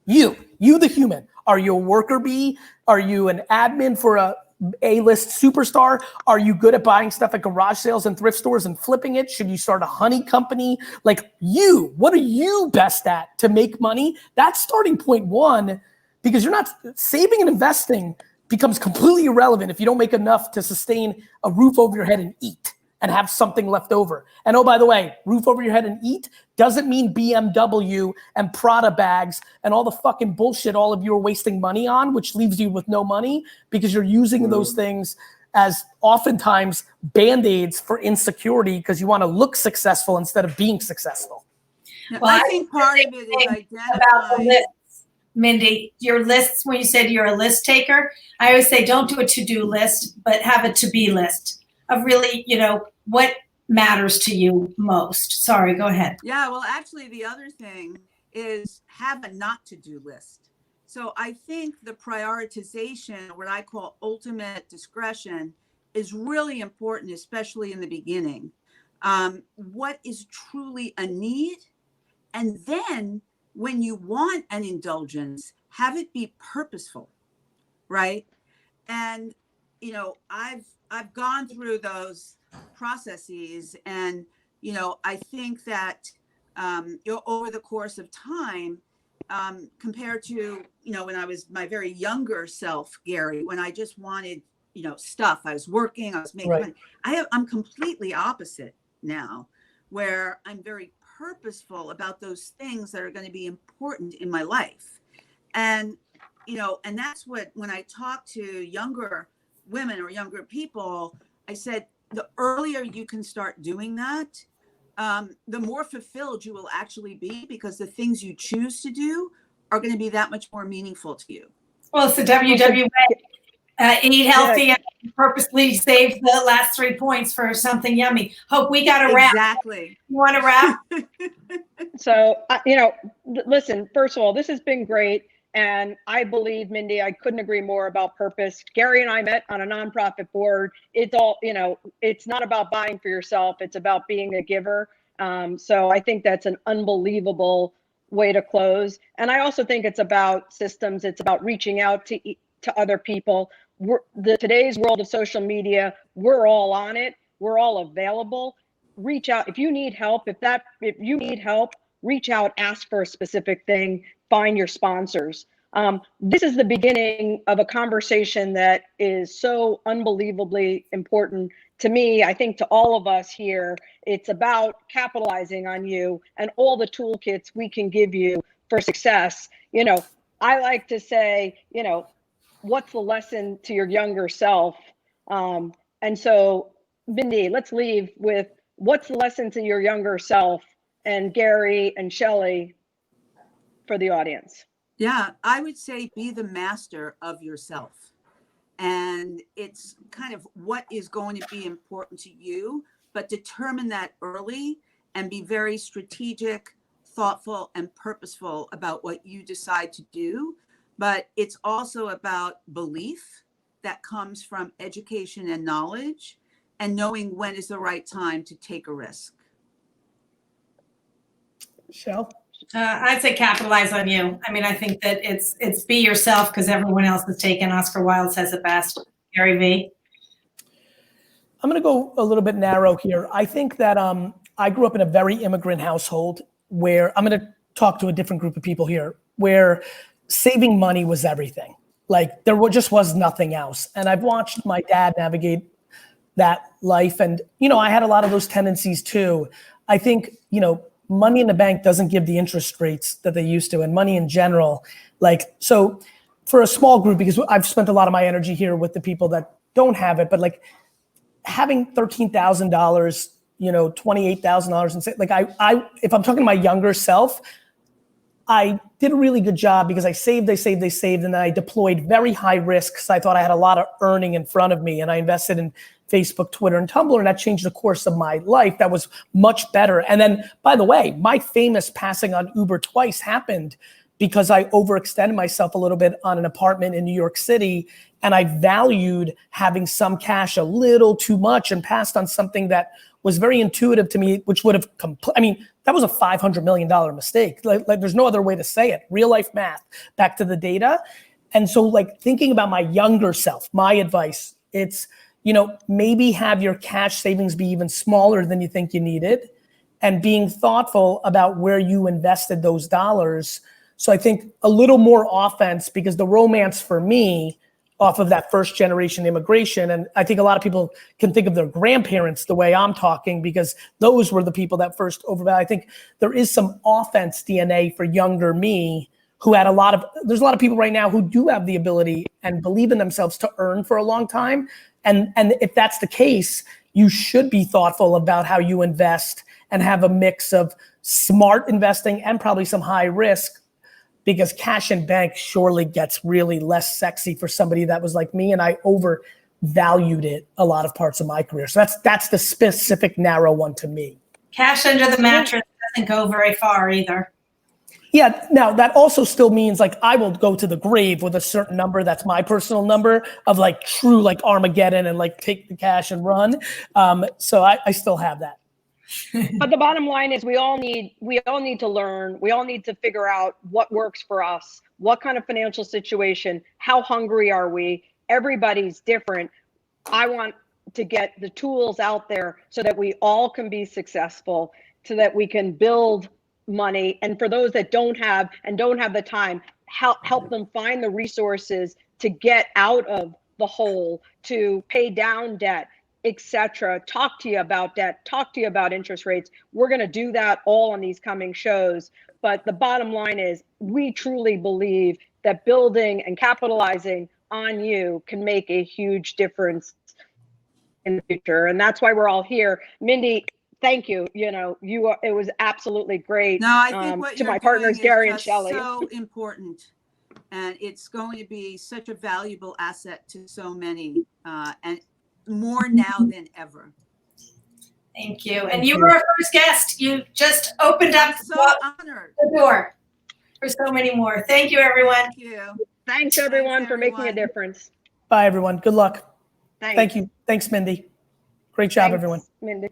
You the human. Are you a worker bee? Are you an admin for a A-list superstar? Are you good at buying stuff at garage sales and thrift stores and flipping it? Should you start a honey company? Like what are you best at to make money? That's starting point one, because you're not saving and investing becomes completely irrelevant if you don't make enough to sustain a roof over your head and eat and have something left over. And oh, by the way, roof over your head and eat doesn't mean BMW and Prada bags and all the fucking bullshit all of you are wasting money on, which leaves you with no money because you're using those things as oftentimes Band-Aids for insecurity because you want to look successful instead of being successful. Well, I think part of it is identifying. Mindy, your lists, when you said you're a list taker, I always say don't do a to-do list, but have a to-be list of really, what matters to you most. Sorry, go ahead. Yeah, well, actually, the other thing is have a not to-do list. So I think the prioritization, what I call ultimate discretion, is really important, especially in the beginning. What is truly a need? And then when you want an indulgence, have it be purposeful, right? And, I've gone through those processes and, I think that, over the course of time, compared to, when I was my very younger self, Gary, when I just wanted, stuff, I was working, I was making money. I'm completely opposite now, where I'm very purposeful about those things that are going to be important in my life. And, and that's when I talk to younger women or younger people, I said, the earlier you can start doing that, the more fulfilled you will actually be, because the things you choose to do are going to be that much more meaningful to you. Well, it's the WWA. Eat healthy and purposely save the last 3 points for something yummy. Hope we got a wrap. Exactly. You want to wrap? So, listen, first of all, this has been great. And I believe, Mindy, I couldn't agree more about purpose. Gary and I met on a nonprofit board. It's all, it's not about buying for yourself. It's about being a giver. So I think that's an unbelievable way to close. And I also think it's about systems. It's about reaching out to other people. Today's world of social media, we're all on it. We're all available. Reach out. If you need help, if you need help, reach out, ask for a specific thing, find your sponsors. This is the beginning of a conversation that is so unbelievably important to me. I think to all of us here, it's about capitalizing on you and all the toolkits we can give you for success. I like to say, what's the lesson to your younger self? And so, Mindy, let's leave with what's the lesson to your younger self, and Gary and Shelley for the audience. Yeah, I would say be the master of yourself. And it's kind of what is going to be important to you, but determine that early and be very strategic, thoughtful, and purposeful about what you decide to do. But it's also about belief that comes from education and knowledge, and knowing when is the right time to take a risk. Shell? I'd say capitalize on you. I mean, I think that it's be yourself, because everyone else has taken. Oscar Wilde says it best. Gary V. I'm going to go a little bit narrow here. I think that I grew up in a very immigrant household where I'm going to talk to a different group of people here, where saving money was everything. Like there just was nothing else. And I've watched my dad navigate that life. And, I had a lot of those tendencies too. I think, money in the bank doesn't give the interest rates that they used to, and money in general. So for a small group, because I've spent a lot of my energy here with the people that don't have it, but having $13,000, $28,000 and say, if I'm talking to my younger self, I did a really good job because I saved, and then I deployed very high risk because I thought I had a lot of earning in front of me, and I invested in Facebook, Twitter, and Tumblr, and that changed the course of my life. That was much better. And then, by the way, my famous passing on Uber twice happened because I overextended myself a little bit on an apartment in New York City, and I valued having some cash a little too much and passed on something that was very intuitive to me, which would have, that was a $500 million mistake. Like there's no other way to say it. Real life math, back to the data. And so like thinking about my younger self, my advice, it's, maybe have your cash savings be even smaller than you think you needed, and being thoughtful about where you invested those dollars. So I think a little more offense, because the romance for me off of that first generation immigration, and I think a lot of people can think of their grandparents the way I'm talking, because those were the people that first overvalued. I think there is some offense DNA for younger me, who had there's a lot of people right now who do have the ability and believe in themselves to earn for a long time. And if that's the case, you should be thoughtful about how you invest and have a mix of smart investing and probably some high risk, because cash in bank surely gets really less sexy for somebody that was like me, and I overvalued it a lot of parts of my career. So that's the specific narrow one to me. Cash under the mattress doesn't go very far either. Yeah, now that also still means like I will go to the grave with a certain number. That's my personal number of like true like Armageddon and like take the cash and run. So I still have that. But the bottom line is we all need to learn. We all need to figure out what works for us, what kind of financial situation, how hungry are we? Everybody's different. I want to get the tools out there so that we all can be successful, so that we can build money. And for those that don't have the time, help them find the resources to get out of the hole, to pay down debt, etc. Talk to you about debt, talk to you about interest rates. We're going to do that all on these coming shows. But the bottom line is we truly believe that building and capitalizing on you can make a huge difference in the future. And that's why we're all here. Mindy, thank you. It was absolutely great. No, I think what to you're my partners, doing Gary is and just Shelley. so important, and it's going to be such a valuable asset to so many, and more now than ever. Thank you. And you were our first guest. You just opened up Honored. the door for so many more. Thank you, everyone. Thank you. Thanks everyone for making a difference. Bye everyone. Good luck. Thanks. Thank you. Thanks, Mindy. Great job, Thanks, everyone. Mindy.